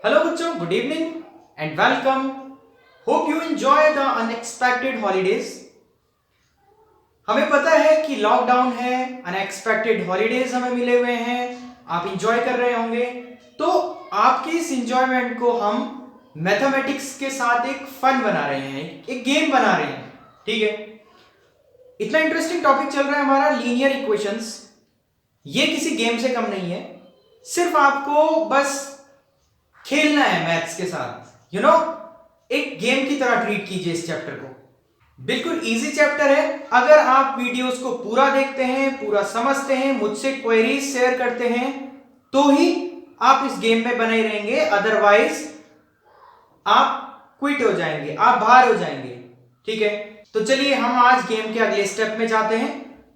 Hello बच्चों, good evening and welcome. Hope you enjoy the unexpected holidays. हमें पता है कि लॉकडाउन है, अनएक्सपेक्टेड हॉलीडेज हमें मिले हुए हैं, आप इंजॉय कर रहे होंगे। तो आपके इस इंजॉयमेंट को हम मैथमेटिक्स के साथ एक फन बना रहे हैं, एक गेम बना रहे हैं। ठीक है, इतना इंटरेस्टिंग टॉपिक चल रहा है हमारा लीनियर इक्वेशंस। ये किसी गेम से कम नहीं है, सिर्फ आपको बस खेलना है मैथ्स के साथ। एक गेम की तरह ट्रीट कीजिए इस चैप्टर को। बिल्कुल इजी चैप्टर है। अगर आप वीडियोस को पूरा देखते हैं, पूरा समझते हैं, मुझसे क्वेरीज शेयर करते हैं, तो ही आप इस गेम में बने रहेंगे, अदरवाइज आप क्विट हो जाएंगे, आप बाहर हो जाएंगे। ठीक है, तो चलिए हम आज गेम के अगले स्टेप में जाते हैं।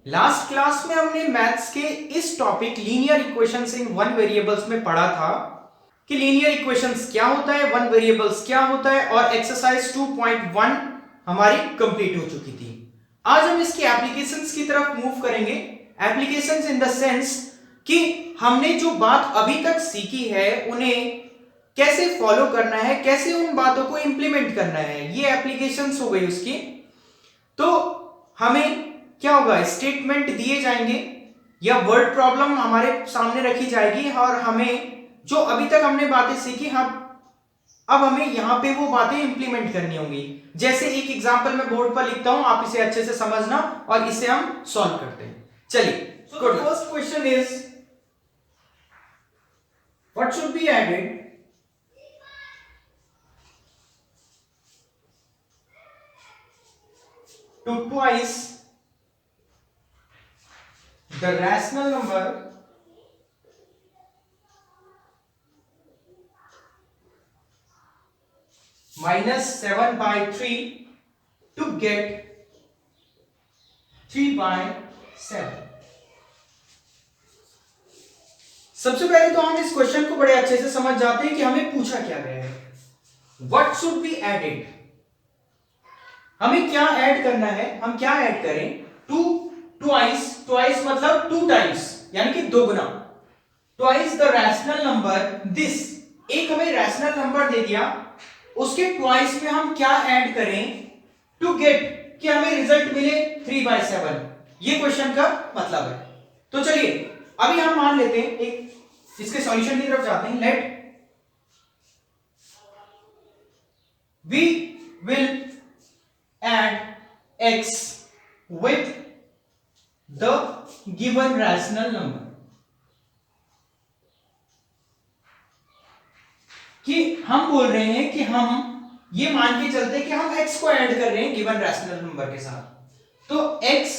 लास्ट क्लास में हमने मैथ्स के इस topic linear equations in one variables में पढ़ा था कि लीनियर इक्वेशंस क्या होता है, वन वेरिएबल्स क्या होता है, और एक्सरसाइज 2.1 हमारी कंप्लीट हो चुकी थी। आज हम इसकी एप्लीकेशंस की तरफ मूव करेंगे। एप्लीकेशंस इन द सेंस कि हमने जो बात अभी तक सीखी है उन्हें कैसे फॉलो करना है, कैसे उन बातों को इंप्लीमेंट करना है, ये एप्लीकेशंस हो गई उसकी। तो हमें क्या होगा, स्टेटमेंट दिए जाएंगे या वर्ड प्रॉब्लम हमारे सामने रखी जाएगी और हमें जो अभी तक हमने बातें सीखी, हम अब हमें यहां पे वो बातें इंप्लीमेंट करनी होंगी। जैसे एक एग्जांपल मैं बोर्ड पर लिखता हूं, आप इसे अच्छे से समझना और इसे हम सॉल्व करते हैं। चलिए, so the first question is what should be added to twice the rational number -7/3 to get 3/7। सबसे पहले तो हम इस क्वेश्चन को बड़े अच्छे से समझ जाते हैं कि हमें पूछा क्या गया है। व्हाट शुड बी एडेड, हमें क्या ऐड करना है, हम क्या ऐड करें। टू ट्वाइस, ट्वाइस मतलब टू टाइम्स यानी कि दोगुना। Twice the rational number this, एक हमें रैशनल नंबर दे दिया, उसके ट्वाइस में हम क्या ऐड करें टू गेट, कि हमें रिजल्ट मिले 3/7। ये क्वेश्चन का मतलब है। तो चलिए अभी हम मान लेते हैं, एक इसके सॉल्यूशन की तरफ जाते हैं। Let we will add x with the given rational number, कि हम बोल रहे हैं कि हम ये मान के चलते हैं कि हम x को ऐड कर रहे हैं गिवन रैशनल नंबर के साथ। तो x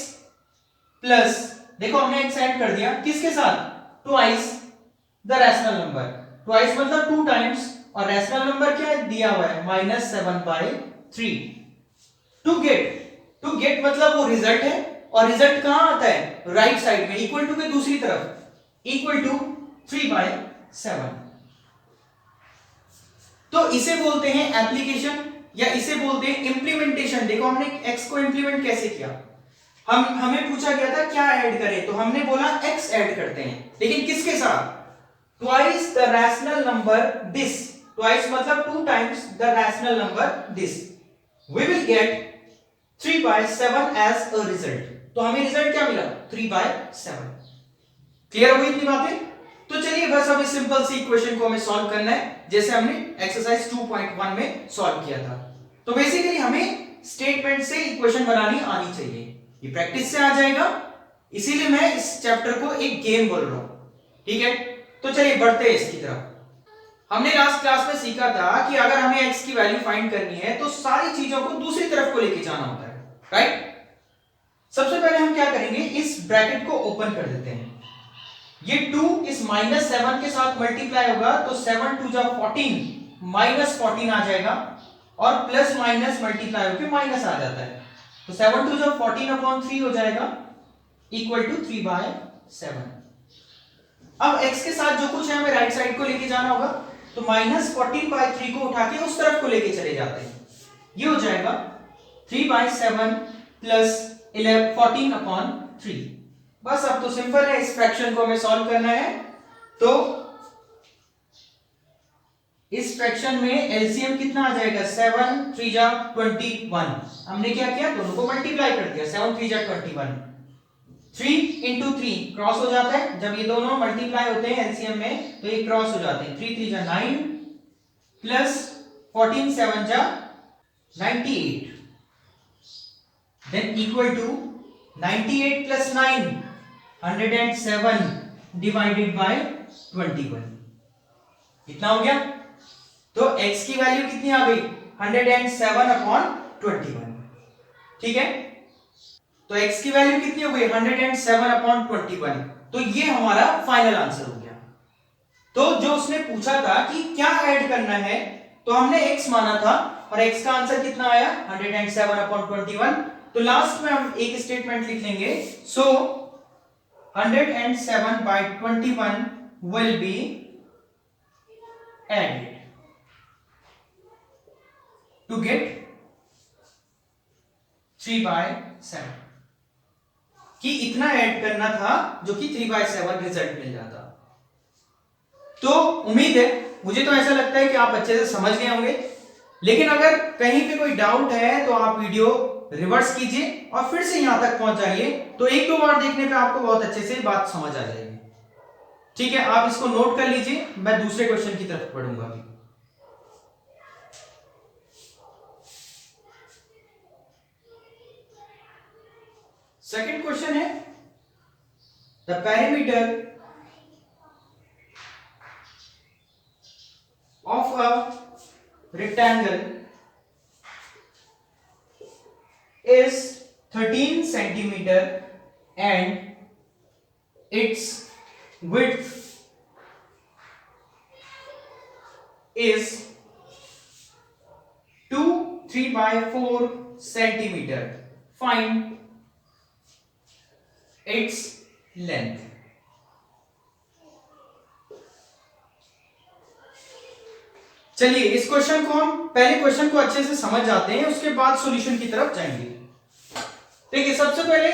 प्लस, देखो हमने x ऐड कर दिया किसके साथ, twice the rational number. Twice मतलब टू टाइम्स, और रैशनल नंबर क्या दिया हुआ है, -7/3। टू गेट, टू गेट मतलब वो रिजल्ट है, और रिजल्ट कहां आता है, राइट साइड में, इक्वल टू के दूसरी तरफ, इक्वल टू 3/7। तो इसे बोलते हैं एप्लीकेशन, या इसे बोलते हैं इंप्लीमेंटेशन। देखो हमने x को इंप्लीमेंट कैसे किया, हमें पूछा गया था क्या ऐड करें, तो हमने बोला x ऐड करते हैं, लेकिन किसके साथ, twice the rational number this. Twice मतलब two times the rational number this. We will get 3/7 as a result. तो हमें रिजल्ट क्या मिला, 3/7। क्लियर हो गई इतनी बातें। तो चलिए बस अब इस सिंपल सी इक्वेशन को हमें सॉल्व करना है, जैसे हमने एक्सरसाइज 2.1 में सॉल्व किया था। तो बेसिकली हमें स्टेटमेंट से इक्वेशन बनानी आनी चाहिए, ये प्रैक्टिस से आ जाएगा, इसीलिए मैं इस चैप्टर को एक गेम बोल रहा हूं। ठीक है, तो चलिए बढ़ते हैं इसकी तरफ। हमने लास्ट क्लास में सीखा था कि अगर हमें x की वैल्यू फाइंड करनी है तो सारी चीजों को दूसरी तरफ को लेके जाना होता है, राइट। सबसे पहले हम क्या करेंगे, इस ब्रैकेट को ओपन कर देते हैं। ये 2 इस -7 के साथ मल्टीप्लाई होगा, तो 7 2 जा 14, -14 आ जाएगा, और प्लस माइनस मल्टीप्लाई होकर माइनस आ जाता है, तो 7 2 जा 14/3 हो जाएगा, इक्वल टू 3/7। अब x के साथ जो कुछ है हमें राइट साइड को लेके जाना होगा, तो -14/3 को उठा के उस तरफ को लेके चले जाते हैं, ये हो जाएगा 3/7 प्लस 14/3। बस अब तो सिंपल है, इस फ्रैक्शन को हमें सॉल्व करना है। तो इस फ्रैक्शन में एलसीएम कितना आ जाएगा 7 3 जा 21। हमने क्या किया, दोनों को मल्टीप्लाई कर दिया, 7 3 जा 21, 3 into 3 क्रॉस हो जाता है, जब ये दोनों मल्टीप्लाई होते हैं एलसीएम में तो ये क्रॉस हो जाते हैं, 3 3 जा 9 प्लस 14 7 जा 98, then equal to 98 plus 9 107 divided by 21, कितना हो गया? तो x की वैल्यू कितनी आ गई 107 अपॉन 21, ठीक है। तो x की वैल्यू कितनी हो गई 107 अपॉन 21, तो ये हमारा फाइनल आंसर हो गया। तो जो उसने पूछा था कि क्या ऐड करना है, तो हमने x माना था और x का आंसर कितना आया 107 अपॉन 21। तो लास्ट में हम एक स्टेटमेंट लिख लेंगे, सो 107 by 21 will be added to get 3 by 7, कि इतना ऐड करना था जो कि 3 by 7 रिजल्ट मिल जाता। तो उम्मीद है, मुझे तो ऐसा लगता है कि आप अच्छे से समझ गए होंगे, लेकिन अगर कहीं पे कोई डाउट है तो आप वीडियो रिवर्स कीजिए और फिर से यहां तक पहुंच जाइए, तो एक दो बार देखने पे आपको बहुत अच्छे से बात समझ आ जाएगी, ठीक है। आप इसको नोट कर लीजिए, मैं दूसरे क्वेश्चन की तरफ पढ़ूंगा अभी। सेकंड क्वेश्चन है, the perimeter of a rectangle is 13 centimeter and its width is 2 3 by 4 centimeter. Find its length. चलिए इस क्वेश्चन को हम पहले क्वेश्चन को अच्छे से समझ जाते हैं, उसके बाद सॉल्यूशन की तरफ जाएंगे। देखिए सबसे पहले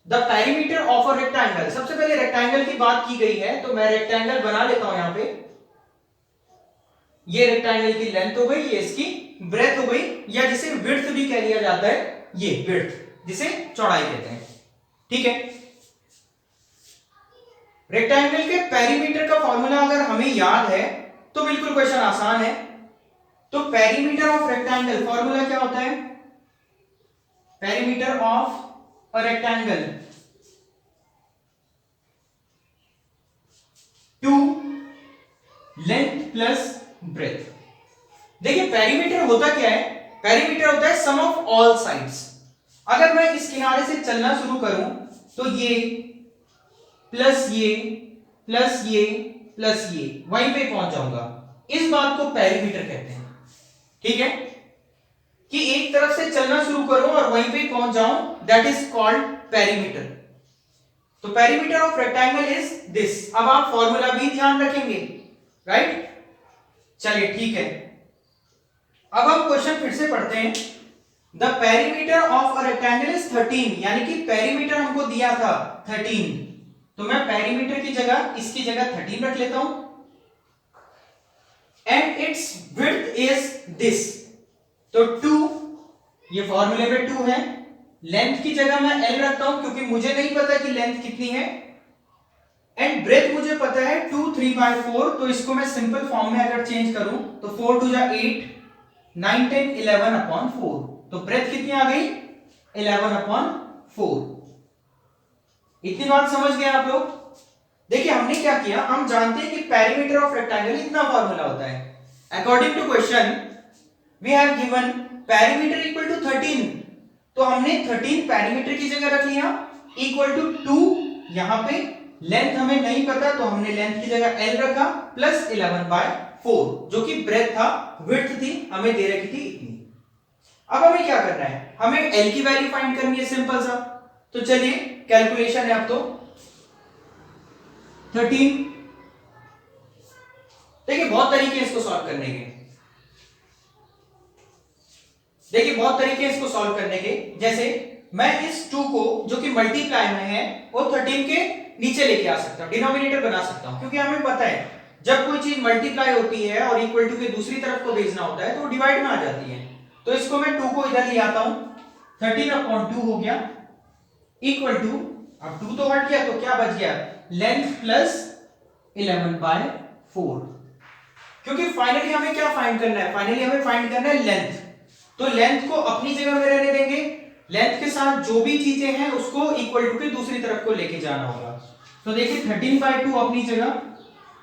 the perimeter of a rectangle, सबसे पहले रेक्टेंगल की बात की गई है, तो मैं रेक्टेंगल बना लेता हूं यहां पे। ये रेक्टेंगल की लेंथ हो गई, ये इसकी ब्रेथ हो गई, या जिसे विड्थ भी कह लिया जाता है, ये विड्थ जिसे चौड़ाई कहते हैं, ठीक है। रेक्टेंगल के पेरीमीटर का फॉर्मूला अगर हमें याद है तो बिल्कुल क्वेश्चन आसान है। तो पेरीमीटर ऑफ रेक्टेंगल फॉर्मूला क्या होता है, perimeter of a rectangle two length plus breadth. देखिए पेरीमीटर होता क्या है, पेरीमीटर होता है सम ऑफ ऑल साइड्स। अगर मैं इस किनारे से चलना शुरू करूं तो ये प्लस ये प्लस ये प्लस ये वहीं पे पहुंच जाऊंगा, इस बात को पेरीमीटर कहते हैं, ठीक है। कि एक तरफ से चलना शुरू करूं और वहीं पे पहुंच जाऊं, दैट इज कॉल्ड पेरीमीटर। तो perimeter of rectangle is this. अब आप फॉर्मूला भी ध्यान रखेंगे, राइट। चलिए ठीक है, अब हम क्वेश्चन फिर से पढ़ते हैं। The perimeter of a rectangle is 13, यानी कि पेरीमीटर हमको दिया था 13, तो मैं पेरीमीटर की जगह इसकी जगह 13 रख लेता हूं। And it's width is this, तो 2, ये फॉर्मूले में 2 है। लेंथ की जगह मैं L रखता हूं क्योंकि मुझे नहीं पता कि लेंथ कितनी है। एंड ब्रेथ मुझे पता है 2 3 by 4, तो इसको मैं सिंपल फॉर्म में अगर चेंज करूं तो 4 2 जा 8 9 10 11 अपॉन 4, तो ब्रेथ कितनी आ गई 11 अपॉन 4। इतनी बात समझ गए आप लोग। देखिए हमने क्या किया, हम जानते हैं कि पेरीमीटर ऑफ रेक्टेंगल इतना फॉर्मूला होता है। According to question we have given perimeter equal to 13, तो हमने 13 पेरीमीटर की जगह रख लिया, इक्वल टू 2 यहां पे। लेंथ हमें नहीं पता तो हमने लेंथ की जगह L रखा, प्लस 11 by 4 जो कि ब्रेथ था, विड्थ थी हमें दे रखी थी इतनी। अब हमें क्या करना है, हमें L की वैल्यू फाइंड करनी है, सिंपल सा। तो चलिए कैलकुलेशन है अब तो 13। देखिए बहुत तरीके हैं इसको सॉल्व करने के, देखिए बहुत तरीके हैं इसको सॉल्व करने के। जैसे मैं इस 2 को जो कि मल्टीप्लाई में है वो 13 के नीचे लेके आ सकता हूं, डिनोमिनेटर बना सकता हूं, क्योंकि हमें पता है जब कोई चीज मल्टीप्लाई होती है और इक्वल टू के दूसरी तरफ को भेजना होता है तो डिवाइड में आ जाती है। तो इसको मैं 2 को इधर ले आता हूं, 13/2 हो गया इक्वल टू, अब 2 तो हट गया तो क्या बच गया, लेंथ प्लस 11/4। क्योंकि फाइनली हमें क्या फाइंड करना है, फाइनली हमें फाइंड करना है लेंथ। तो लेंथ को अपनी जगह में रहने देंगे, लेंथ के साथ जो भी चीजें हैं उसको इक्वल टू के दूसरी तरफ को लेके जाना होगा। तो देखिए 13/2 अपनी जगह,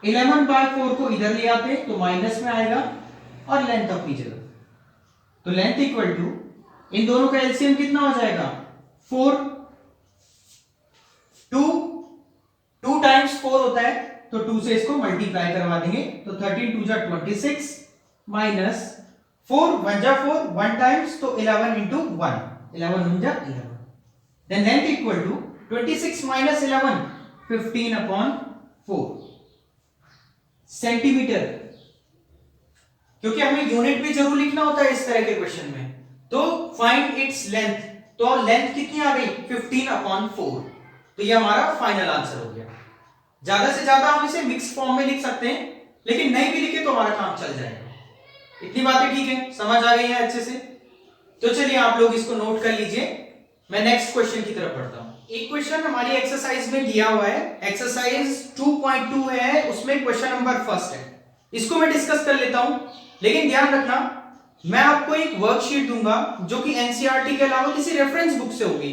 11/4 को इधर ले आते तो माइनस में आएगा और लेंथ अपनी जगह। तो लेंथ इक्वल टू, इन दोनों का एलसीएम कितना हो जाएगा 4, 2 टाइम्स 4 होता है तो 2 से इसको मल्टीप्लाई करवा देंगे तो 13 2 जा 26 माइनस 4 1 जा 4 1 टाइम्स तो 11 into 1, 11 1 जा 11, then length equal to 26 minus 11 15/4 centimetre. क्योंकि हमें यूनिट भी जरूर लिखना होता है इस तरह के क्वेश्चन में। तो फाइंड इट्स लेंथ, तो लेंथ कितनी आ गई 15/4। तो ये हमारा फाइनल आंसर हो गया। ज्यादा से ज्यादा हम इसे मिक्स फॉर्म में लिख सकते हैं, लेकिन नहीं भी लिखे तो हमारा काम चल जाएगा। इतनी बातें ठीक है, समझ आ गई है अच्छे से। तो चलिए आप लोग इसको नोट कर लीजिए, मैं नेक्स्ट क्वेश्चन की तरफ बढ़ता हूं। एक क्वेश्चन हमारी एक्सरसाइज में दिया हुआ है, एक्सरसाइज 2.2 है, उसमें क्वेश्चन नंबर फर्स्ट है। इसको मैं डिस्कस कर लेता हूं, लेकिन ध्यान रखना मैं आपको एक वर्कशीट दूंगा जो कि एनसीईआरटी के अलावा किसी रेफरेंस बुक से होगी,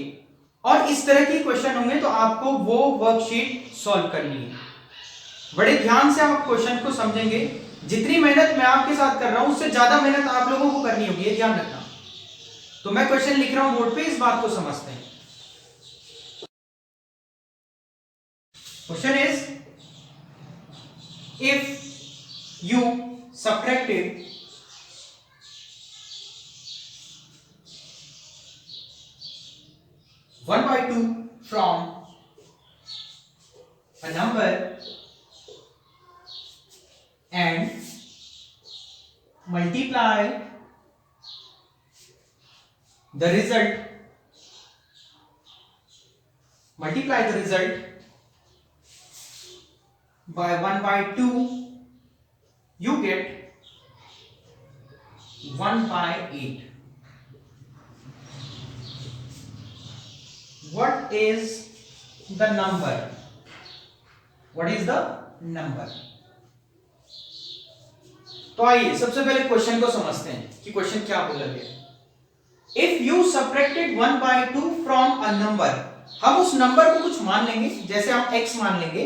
और इस तरह की क्वेश्चन होंगे तो आपको वो वर्कशीट सॉल्व करनी है। बड़े ध्यान से आप क्वेश्चन को समझेंगे, जितनी मेहनत मैं आपके साथ कर रहा हूं उससे ज्यादा मेहनत आप लोगों को करनी होगी, ये ध्यान रखना। तो मैं क्वेश्चन लिख रहा हूं बोर्ड पे, इस बात को समझते हैं। Question is, if you subtracted 1/2 from a number and multiply the result by 1/2, you get 1/8. What is the number? What is the number? तो आइए सबसे पहले क्वेश्चन को समझते हैं कि क्वेश्चन क्या बोला गया। If you subtracted 1/2 from a number, हम उस नंबर को कुछ मान लेंगे, जैसे हम x मान लेंगे।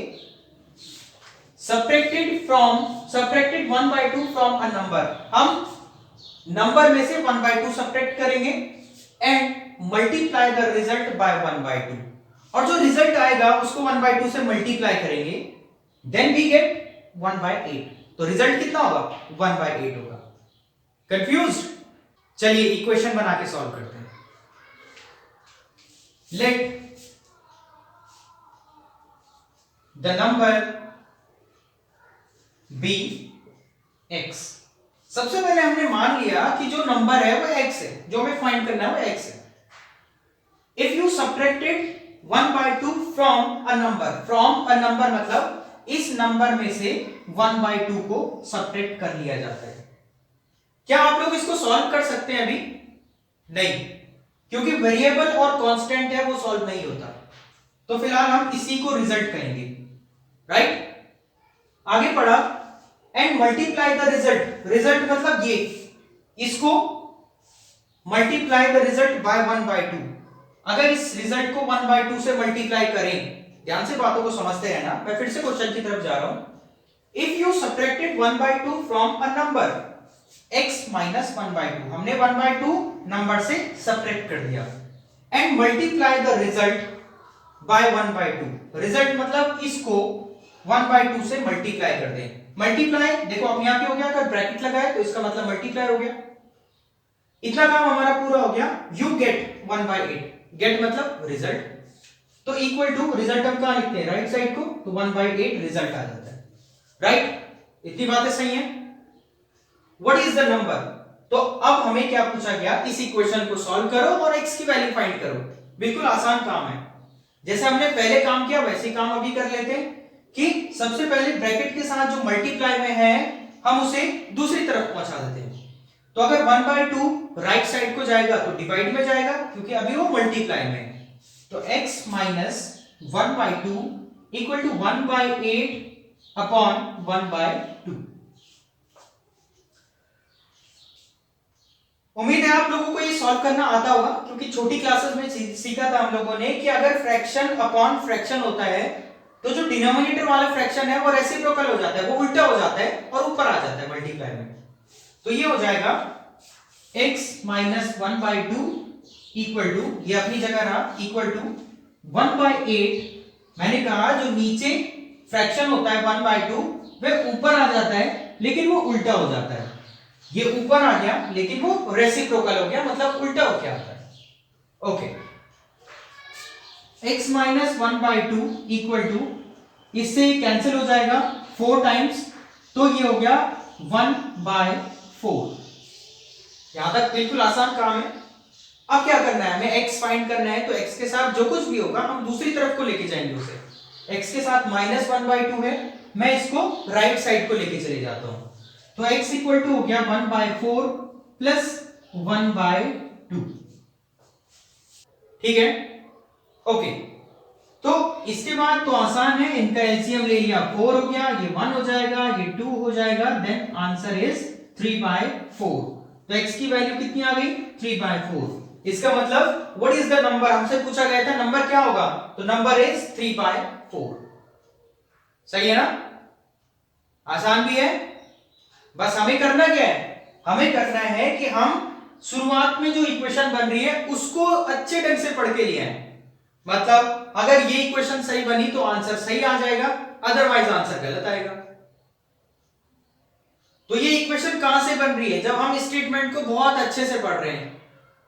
subtracted 1/2 from a number, हम नंबर में से 1/2 सब्ट्रैक्ट करेंगे and multiply the result by 1/2, और जो रिजल्ट आएगा उसको 1/2 से मल्टीप्लाई करेंगे, देन वी गेट 1/8। तो रिजल्ट कितना होगा 1/8 होगा। कंफ्यूज्ड? चलिए इक्वेशन बना के सॉल्व करते हैं। Let the number be x। सबसे पहले हमने मान लिया कि जो नंबर है वो x है, जो हमें फाइंड करना है वो x है। If you subtracted 1/2 from a number मतलब इस नंबर में से 1/2 को सब्ट्रैक्ट कर लिया जाता है। क्या आप लोग इसको सॉल्व कर सकते हैं? अभी नहीं, क्योंकि वेरिएबल और कांस्टेंट है वो सॉल्व नहीं होता। तो फिलहाल हम इसी को रिजल्ट कहेंगे, राइट? आगे पढ़ा, एंड मल्टीप्लाई द रिजल्ट मतलब ये, इसको मल्टीप्लाई द रिजल्ट बाय 1/2। अगर इस रिजल्ट को 1/2 से मल्टीप्लाई करें, ध्यान से बातों को समझते रहना, मैं फिर से क्वेश्चन की तरफ जा रहा हूं। If you subtracted 1/2 from a number x minus 1/2, हमने 1/2 नंबर से सब्ट्रैक्ट कर दिया, and multiply the result by 1/2। Result मतलब इसको 1/2 से मल्टीप्लाई कर दें। मल्टीप्लाई देखो अपने आप ही हो गया, अगर ब्रैकेट लगाए तो इसका मतलब मल्टीप्लाई हो गया। इतना काम हमारा पूरा हो गया। यू गेट 1/8, गेट मतलब रिजल्ट, तो इक्वल टू रिजल्ट हम कहां लिखते हैं, राइट साइड को, तो 1/8 रिजल्ट आ जाता है, राइट? इतनी बातें सही हैं। What is the number? तो अब हमें क्या पूछा गया, इस इक्वेशन को सॉल्व करो और x की वैल्यू फाइंड करो। बिल्कुल आसान काम है, जैसे हमने पहले काम किया वैसे काम अभी कर लेते हैं। कि सबसे पहले ब्रैकेट के साथ जो मल्टीप्लाई में है हम उसे दूसरी तरफ पहुंचा देते हैं। तो अगर 1/2 राइट साइड को जाएगा तो डिवाइड में जाएगा क्योंकि अभी वो मल्टीप्लाई में है। तो x minus 1/2 equal to 1/8 upon 1/2। उम्मीद है आप लोगों को ये सॉल्व करना आता होगा क्योंकि छोटी क्लासेस में सीखा था हम लोगों ने कि अगर फ्रैक्शन अपॉन फ्रैक्शन होता है तो जो डिनोमिनेटर वाला फ्रैक्शन है वो रेसिप्रोकल हो जाता है, वो उल्टा हो जाता है और ऊपर आ जाता है मल्टीप्लाई में। तो ये हो जाएगा x माइनस 1/2 इक्वल टू, ये अपनी जगह रहा, इक्वल टू 1/8। मैंने कहा जो नीचे फ्रैक्शन होता है 1/2 वह ऊपर आ जाता है लेकिन वो उल्टा हो जाता है। ये ऊपर आ गया लेकिन वो रेसिप्रोकल हो गया, मतलब उल्टा हो गया आता है। Okay, x minus 1/2 equal to, इससे कैंसिल हो जाएगा 4 टाइम्स, तो ये हो गया 1/4। यहां तक बिल्कुल आसान काम है। अब क्या करना है, हमें x फाइंड करना है, तो x के साथ जो कुछ भी होगा हम दूसरी तरफ को लेके जाएंगे उसे। x के साथ माइनस 1/2 है, मैं इसको राइट साइड को लेके चले जाता हूं। तो x इक्वल टू हो गया 1/4 प्लस 1/2। ठीक है, ओके। तो इसके बाद तो आसान है, इनका एलसीएम ले लिया, 4 हो गया, ये 1 हो जाएगा, ये 2 हो जाएगा, देन आंसर इज 3/4। तो x की वैल्यू कितनी आ गई, 3/4। इसका मतलब व्हाट इज द नंबर, हमसे पूछा गया था नंबर क्या होगा, तो नंबर इज 3/4। सही है ना, आसान भी है। बस हमें करना क्या है, हमें करना है कि हम शुरुआत में जो इक्वेशन बन रही है उसको अच्छे ढंग से पढ़ के लिए आए। मतलब अगर ये इक्वेशन सही बनी तो आंसर सही आ जाएगा, अदरवाइज आंसर गलत आएगा। तो ये इक्वेशन कहां से बन रही है, जब हम स्टेटमेंट को बहुत अच्छे से पढ़ रहे हैं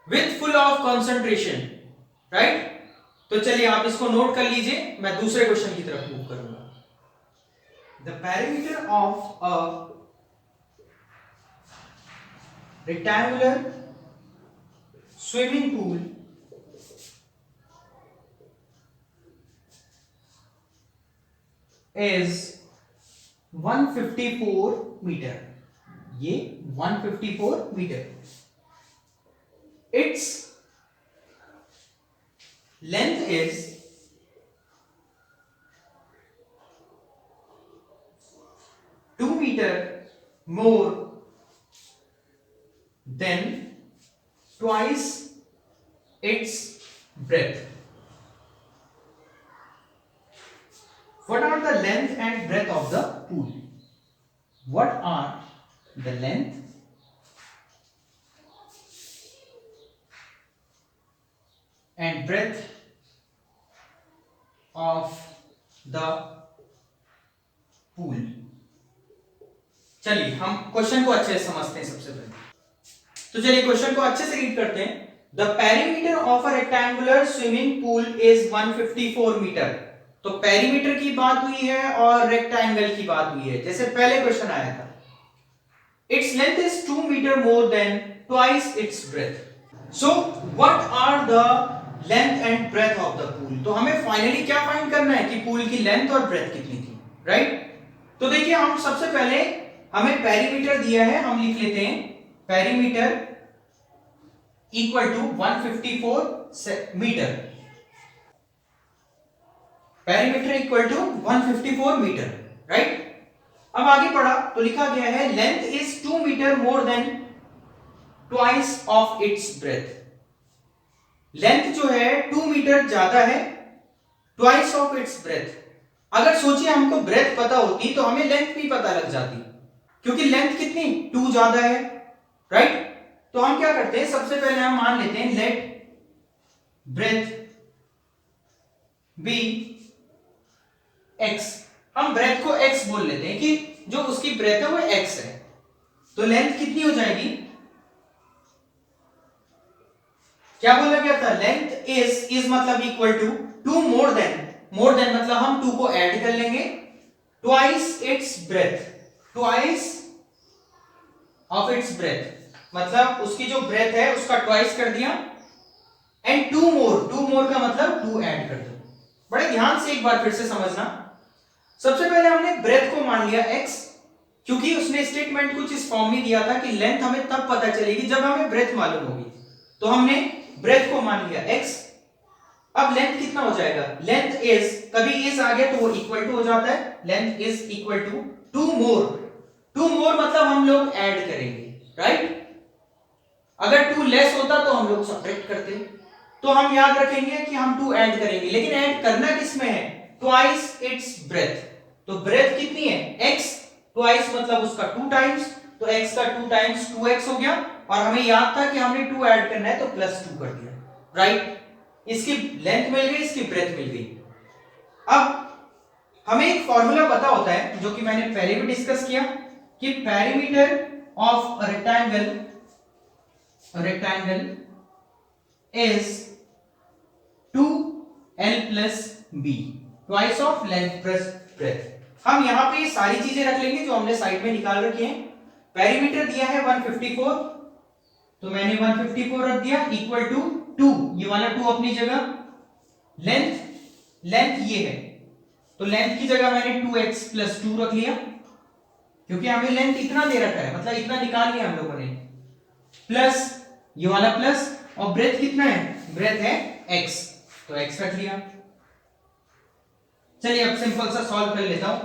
with full of concentration, right. तो चलिए आप इसको नोट कर लीजिए, मैं दूसरे क्वेश्चन की तरफ मूव करूंगा। The parameter of a rectangular swimming pool is 154 metre. ये 154 metre, its length is 2 meter more then twice its breadth. What are the length and breadth of the pool? What are the length and breadth of the pool? चलिए हम question को अच्छे से समझते हैं सबसे पहले। तो चलिए क्वेश्चन को अच्छे से रीड करते हैं। The perimeter of a rectangular swimming pool is 154 metre. तो पेरीमीटर की बात हुई है और रेक्टेंगल की बात हुई है, जैसे पहले क्वेश्चन आया था। Its length is 2 metre more than twice its breadth. So what are the length and breadth of the pool. तो हमें फाइनली क्या फाइंड करना है कि पूल की लेंथ और ब्रेथ कितनी थी, राइट। तो देखिए हम सबसे पहले, हमें पेरीमीटर दिया है, हम लिख लेते हैं perimeter equal to 154 metre. Perimeter equal to 154 metre, right. अब आगे पढ़ा तो लिखा गया है length is 2 metre more than twice of its breadth. Length जो है 2 मीटर ज्यादा है ट्वाइस ऑफ इट्स ब्रेथ। अगर सोचिए हमको ब्रेथ पता होती तो हमें लेंथ भी पता लग जाती, क्योंकि लेंथ कितनी 2 ज्यादा है, राइट। तो हम क्या करते हैं, सबसे पहले हम मान लेते हैं लेट ब्रेथ बी x। हम ब्रेथ को x बोल लेते हैं कि जो उसकी ब्रेथ है वो x है। तो लेंथ कितनी हो जाएगी, क्या बोला गया था, लेंथ इज मतलब equal to 2 more than, more than मतलब हम 2 को ऐड कर लेंगे, twice its breadth, twice of its breadth मतलब उसकी जो ब्रेथ है उसका ट्वाइस कर दिया, एंड 2 मोर, 2 मोर का मतलब 2 ऐड कर दो। बड़े ध्यान से एक बार फिर से समझना, सबसे पहले हमने ब्रेथ को मान लिया x, क्योंकि उसने स्टेटमेंट कुछ इस फॉर्म में दिया था कि लेंथ हमें तब पता चलेगी जब हमें ब्रेथ मालूम होगी, तो हमने ब्रेथ को मान लिया x। अब लेंथ कितना हो जाएगा, लेंथ इज, कभी इज आ गया तो वो इक्वल टू हो जाता है, लेंथ इज इक्वल टू 2 मोर, 2 मोर मतलब हम लोग ऐड करेंगे, राइट। अगर 2 लेस होता तो हम लोग सब्ट्रैक्ट करते, तो हम याद रखेंगे कि हम 2 ऐड करेंगे, लेकिन ऐड करना किसमें है, ट्वाइस इट्स ब्रेथ। तो ब्रेथ कितनी है x, ट्वाइस मतलब उसका 2 टाइम्स, तो x का 2 टाइम्स 2x हो गया, और हमें याद था कि हमने 2 ऐड करना है तो प्लस 2 कर दिया, राइट। इसकी लेंथ मिल गई, इसकी ब्रेथ मिल गई। अब हमें एक फॉर्मूला पता होता है जो कि मैंने पहले भी डिस्कस किया कि perimeter of rectangle is 2l plus b, twice of length plus breath. हम यहां पे सारी चीजें रख लेंगे जो हमने साइड में निकाल रखी हैं। पेरीमीटर दिया है 154, तो मैंने 154 रख दिया, इक्वल टू 2, ये वाला 2 अपनी जगह। लेंथ ये है, तो लेंथ की जगह मैंने 2x plus 2 रख लिया, क्योंकि हमें लेंथ इतना दे रखा है, मतलब इतना निकाल लिया हम लोगों ने, प्लस ये वाला प्लस, और ब्रेथ कितना है, ब्रेथ है x, तो x रख लिया। चलिए अब सिंपल सा सॉल्व कर लेता हूं,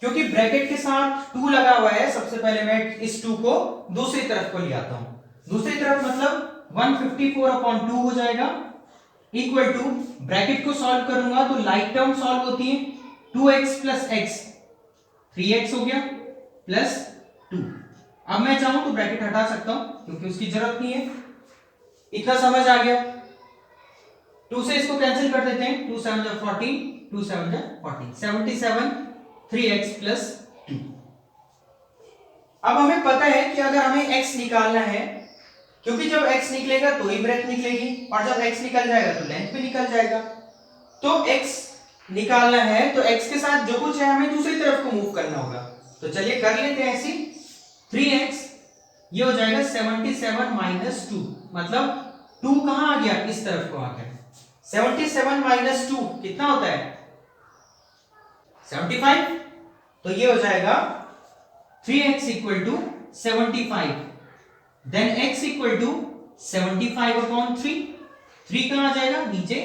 क्योंकि ब्रैकेट के साथ 2 लगा हुआ है, सबसे पहले मैं इस 2 को दूसरी तरफ को ले आता हूं, दूसरी तरफ मतलब 154/2 हो जाएगा, इक्वल टू, ब्रैकेट को सॉल्व करूंगा तो लाइक टर्म सॉल्व होती है, 2x plus x 3x हो गया, प्लस 2। अब मैं चाहूं तो ब्रैकेट हटा सकता हूं, क्योंकि उसकी जरूरत नहीं है। इतना समझ आ गया, 2 से इसको कैंसिल कर देते हैं, 2 7 14, 2 7 14, 77 3x plus 2। अब हमें पता है कि अगर हमें x निकालना है, क्योंकि जब x निकलेगा तो ही ब्रेथ निकलेगी, और जब x निकल जाएगा तो लेंथ भी निकल जाएगा, तो x निकालना है तो x के साथ जो कुछ है हमें दूसरी तरफ को मूव करना होगा, तो चलिए कर लेते हैं ऐसी। 3x ये हो जाएगा 77 माइनस 2, मतलब 2 कहां आ गया, इस तरफ को आ गया, 77 माइनस 2 कितना होता है 75, तो ये हो जाएगा 3x equal to 75, then x equal to 75/3, 3 कहां आ जाएगा नीचे,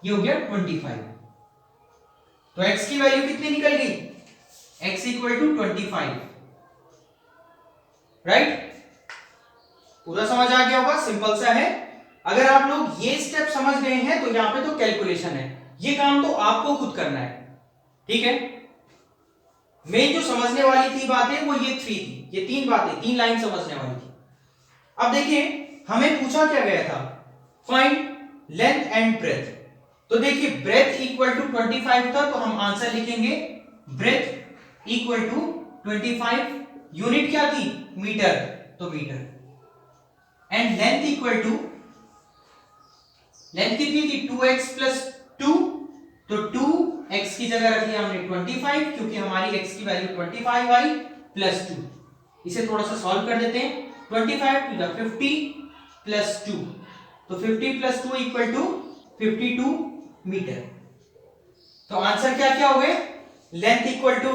ये हो गया 25, तो x की वैल्यू कितनी निकल गई, x इक्वल टू 25, राइट। पूरा समझ आ गया होगा, सिंपल सा है। अगर आप लोग ये स्टेप समझ गए हैं तो यहां पे तो कैलकुलेशन है, ये काम तो आपको खुद करना है, ठीक है। मेन जो समझने वाली थी बातें वो ये 3 थी, ये 3 बातें, 3 लाइन समझने वाली थी। अब देखिए हमें पूछा क्या गया था, फाइंड लेंथ एंड ब्रेथ, तो देखिए ब्रेथ इक्वल टू 25 था, तो हम आंसर लिखेंगे ब्रेथ इक्वल टू 25, यूनिट क्या थी मीटर, तो metre, and length equal to, length कितनी थी 2x plus 2, तो 2x की जगह रख लिया हमने 25, क्योंकि हमारी x की वैल्यू 25 आई, प्लस 2, इसे थोड़ा सा सॉल्व कर देते हैं, 25 टू द 50 प्लस 2, तो 50 प्लस 2 इक्वल टू 52 मीटर। तो आंसर क्या क्या हो गए, length equal to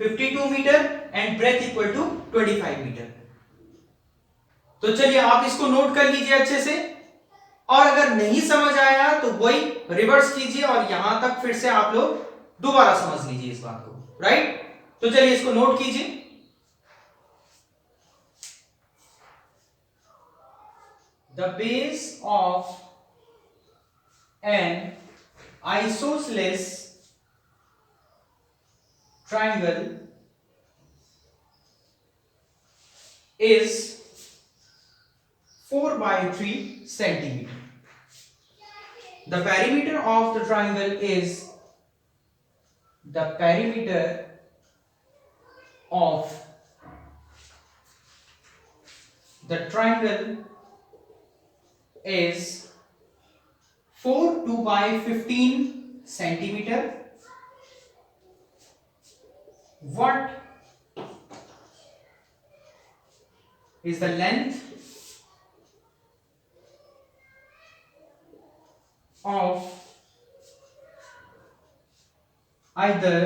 52 metre and breadth equal to 25 metre. तो चलिए आप इसको नोट कर लीजिए अच्छे से, और अगर नहीं समझ आया तो वही रिवर्स कीजिए और यहां तक फिर से आप लोग दोबारा समझ लीजिए इस बात को, राइट। तो चलिए इसको नोट कीजिए, the base of N isosceles triangle is 4 by 3 centimeter. The perimeter of the triangle is, the perimeter of the triangle is 4 2 by 15 centimeter. What is the length of either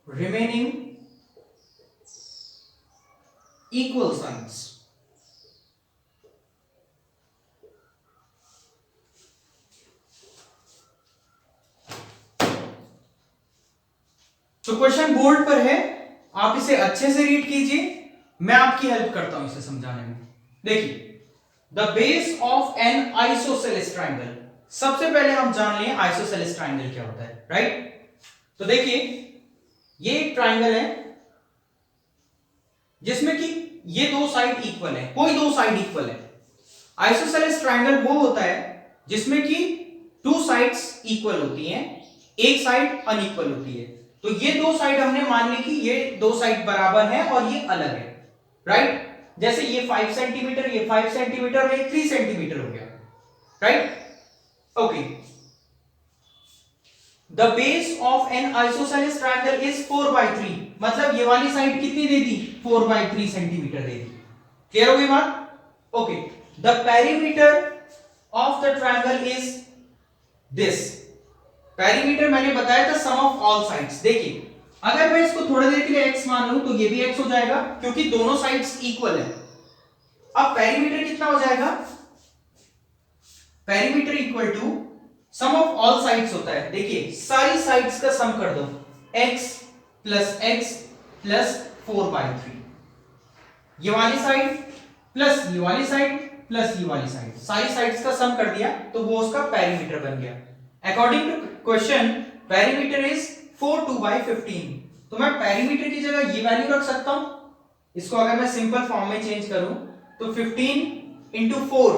remaining equal sides. तो question board पर है, आप इसे अच्छे से read कीजिए, मैं आपकी हेल्प करता हूं इसे समझाने में। देखिए, the base of N isosceles triangle, सबसे पहले हम जान लें आइसोसेलेस ट्राइंगल क्या होता है, राइट। तो देखिए, ये एक ट्राइंगल है जिसमें कि ये दो साइड इक्वल है, कोई दो साइड इक्वल है। आइसोसेलेस ट्राइंगल वो होता है जिसमें कि टू साइड्स इक्वल होती हैं, एक साइड अनइक्वल होती है। तो ये दो साइड हमने मान ली कि ये दो साइड बराबर है और ये अलग है, राइट। जैसे ये 5 सेंटीमीटर, ये 5 सेंटीमीटर और ये 3 सेंटीमीटर हो गया, right. Okay, the base of N isosceles triangle is 4/3, मतलब ये वाली साइड कितनी दे दी, 4/3 सेंटीमीटर दे दी। क्लियर हो गई बात? Okay, the perimeter of the triangle is this. Perimeter मैंने बताया था सम ऑफ ऑल साइड्स। देखिए, अगर मैं इसको थोड़ी देर के लिए x मान लूं तो ये भी x हो जाएगा क्योंकि दोनों साइड्स इक्वल है। अब पेरीमीटर कितना हो जाएगा, perimeter equal to sum of all sides होता है। देखिए, सारी साइड्स का सम कर दो, x प्लस 4/3, ये वाली साइड प्लस ये वाली साइड प्लस ये वाली साइड, सारी साइड्स का सम कर दिया तो वो उसका पेरीमीटर बन गया। According to question, perimeter is 4/2/15, तो मैं पेरीमीटर की जगह ये वैल्यू रख सकता हूं। इसको अगर मैं सिंपल फॉर्म में चेंज करूं तो 15 into 4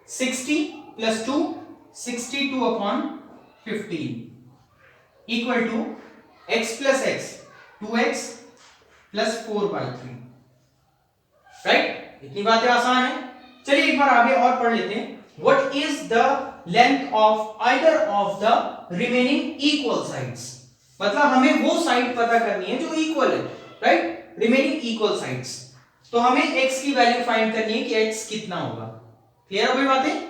60 plus 2 62/15 equal to x plus x 2x plus 4/3, right. इतनी बातें आसान है। चलिए एक बार आगे और पढ़ लेते हैं। What is the length of either of the remaining equal sides? मतलब हमें वो साइड पता करनी है जो इक्वल है, राइट, रिमेनिंग इक्वल साइड्स। तो हमें x की वैल्यू फाइंड करनी है कि x कितना होगा। क्लियर हो गई बातें?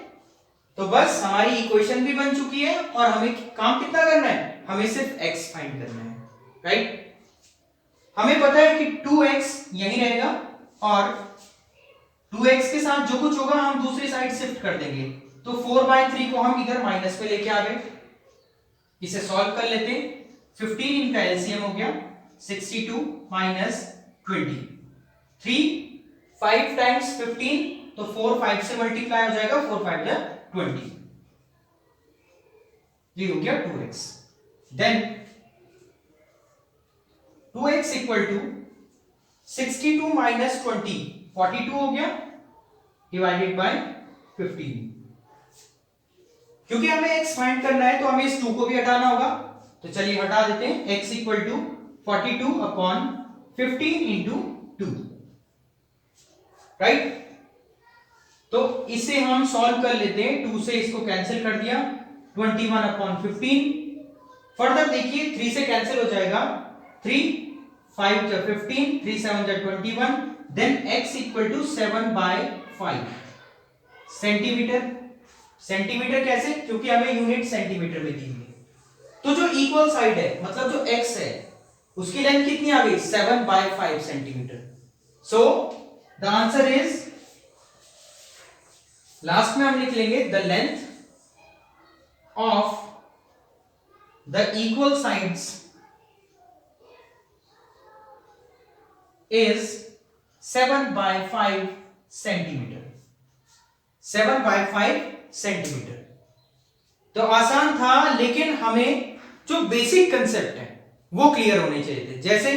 तो बस हमारी इक्वेशन भी बन चुकी है और हमें काम कितना करना है, हमें सिर्फ x फाइंड करना है, राइट। हमें पता है कि 2x यहीं रहेगा और 2x के साथ जो कुछ होगा हम दूसरी साइड शिफ्ट कर देंगे। तो 4/3 को हम इधर माइनस पे लेके आ गए। इसे सॉल्व कर लेते हैं। 15 इनका एलसीएम हो गया 62 माइनस 20, 3 5 टाइम्स 15 तो 4 5 से मल्टीप्लाई हो जाएगा, 4 5 जा 20, ये हो गया 2x। Then 2x equal to 62 minus 20 42 हो गया डिवाइडेड बाय 15। क्योंकि हमें x फाइंड करना है तो हमें इस 2 को भी हटाना होगा, तो चलिए हटा देते हैं। x equal to 42/15 into 2, right. तो इसे हम सॉल्व कर लेते हैं। 2 से इसको कैंसिल कर दिया, 21/15। फर्दर देखिए 3 से कैंसिल हो जाएगा, 3 5 जा 15, 3 7 जा 21। Then x equal to 7/5 centimetre. Centimetre कैसे, क्योंकि हमें यूनिट सेंटीमीटर में दी हुई है। तो जो इक्वल साइड है मतलब जो x है उसकी लेंथ कितनी आ गई, 7/5 centimetre. So the answer is, last में हम लिख लेंगे the length of the equal sides is 7/5 centimetre. 7/5 centimetre. तो आसान था, लेकिन हमें जो बेसिक कंसेप्ट है वो क्लियर होने चाहिए थे। जैसे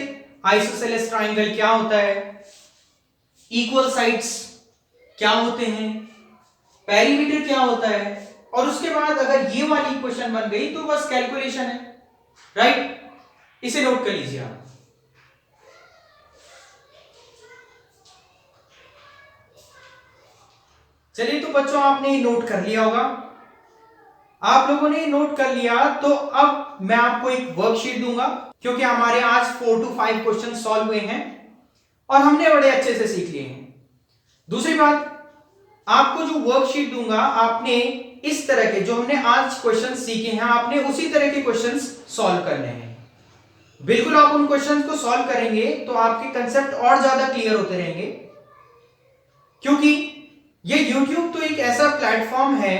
आइसोसेलेस ट्राइंगल क्या होता है, इक्वल साइड्स क्या होते हैं, पेरीमीटर क्या होता है, और उसके बाद अगर ये वाली इक्वेशन बन गई तो बस कैलकुलेशन है, राइट। इसे नोट कर लीजिए आप। चलिए, तो बच्चों आपने नोट कर लिया होगा। आप लोगों ने नोट कर लिया तो अब मैं आपको एक वर्कशीट दूंगा, क्योंकि हमारे आज 4 to 5 क्वेश्चन सॉल्व हुए हैं और हमने बड़े अच्छे से सीख लिए हैं। दूसरी बात, आपको जो वर्कशीट दूंगा आपने इस तरह के जो हमने आज क्वेश्चन सीखे हैं आपने उसी तरह के क्वेश्चन सॉल्व करने हैं। बिल्कुल आप उन क्वेश्चंस को सॉल्व करेंगे तो आपके कंसेप्ट और ज्यादा क्लियर होते रहेंगे, क्योंकि ये YouTube तो एक ऐसा प्लेटफॉर्म है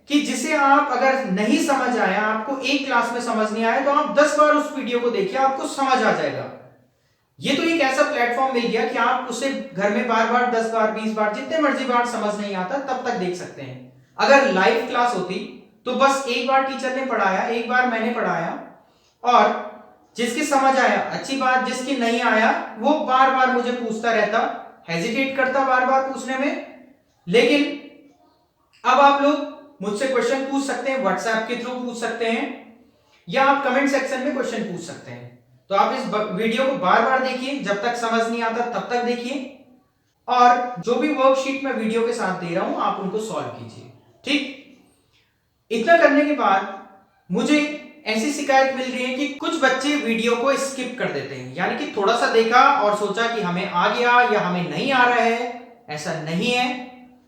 कि जिसे आप अगर नहीं समझ आया, आपको एक क्लास में समझ नहीं आया, तो आप 10 बार उस वीडियो को देखिए, आपको समझ आ जाएगा। ये तो एक ऐसा प्लेटफॉर्म मिल गया कि आप उसे घर में बार बार 10 बार 20 बार जितने मर्जी बार समझ नहीं आता तब तक देख सकते हैं। अगर लाइव क्लास होती तो बस एक बार टीचर ने पढ़ाया, एक बार मैंने पढ़ाया, और जिसकी समझ आया अच्छी बात, जिसकी नहीं आया वो बार बार मुझे पूछता रहता, हेजिटेट करता बार बार पूछने में। लेकिन अब आप लोग मुझसे क्वेश्चन पूछ सकते हैं, व्हाट्सएप के थ्रू पूछ सकते हैं, या आप कमेंट सेक्शन में क्वेश्चन पूछ सकते हैं। तो आप इस वीडियो को बार बार देखिए, जब तक समझ नहीं आता तब तक देखिए, और जो भी वर्कशीट मैं वीडियो के साथ दे रहा हूं आप उनको सॉल्व कीजिए। ठीक, इतना करने के बाद मुझे ऐसी शिकायत मिल रही है कि कुछ बच्चे वीडियो को स्किप कर देते हैं, यानी कि थोड़ा सा देखा और सोचा कि हमें आ गया या हमें नहीं आ रहा है। ऐसा नहीं है,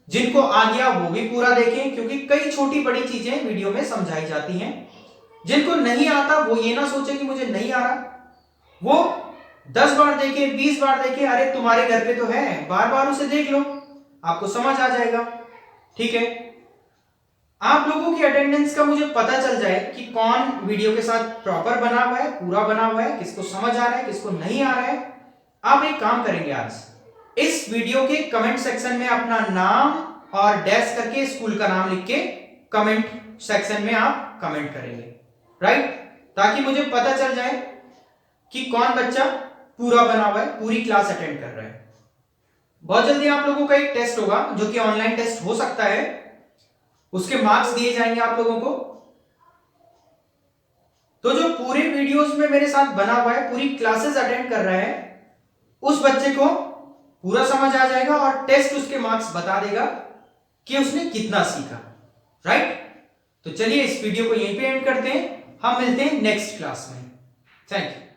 जिनको आ गया वो भी पूरा देखें, क्योंकि कई छोटी बड़ी चीजें वीडियो में समझाई जाती हैं। जिनको नहीं आता वो ये ना सोचे कि मुझे नहीं आ रहा, वो 10 बार देखे, 20 बार देखे, अरे तुम्हारे घर पे तो है, बार बार उसे देख लो, आपको समझ आ जाएगा। ठीक है, आप लोगों की अटेंडेंस का मुझे पता चल जाए कि कौन वीडियो के साथ प्रॉपर बना हुआ है, पूरा बना हुआ है, किसको समझ आ रहा है, किसको नहीं आ रहा है। आप एक काम करेंगे, आज इस वीडियो के कमेंट सेक्शन में अपना नाम और डैश करके स्कूल का नाम लिख के कमेंट सेक्शन में आप कमेंट करेंगे, राइट, ताकि मुझे पता चल जाए कि कौन बच्चा पूरा बना हुआ है, पूरी क्लास अटेंड कर रहा है। बहुत जल्दी आप लोगों का एक टेस्ट होगा जो कि ऑनलाइन टेस्ट हो सकता है, उसके मार्क्स दिए जाएंगे आप लोगों को। तो जो पूरे वीडियोस में मेरे साथ बना हुआ है, पूरी क्लासेस अटेंड कर रहा है, उस बच्चे को पूरा समझ आ जाएगा और टेस्ट उसके मार्क्स बता देगा कि उसने कितना सीखा, राइट। तो चलिए इस वीडियो को यहीं पे एंड करते हैं, हम मिलते हैं नेक्स्ट क्लास में। Thank you.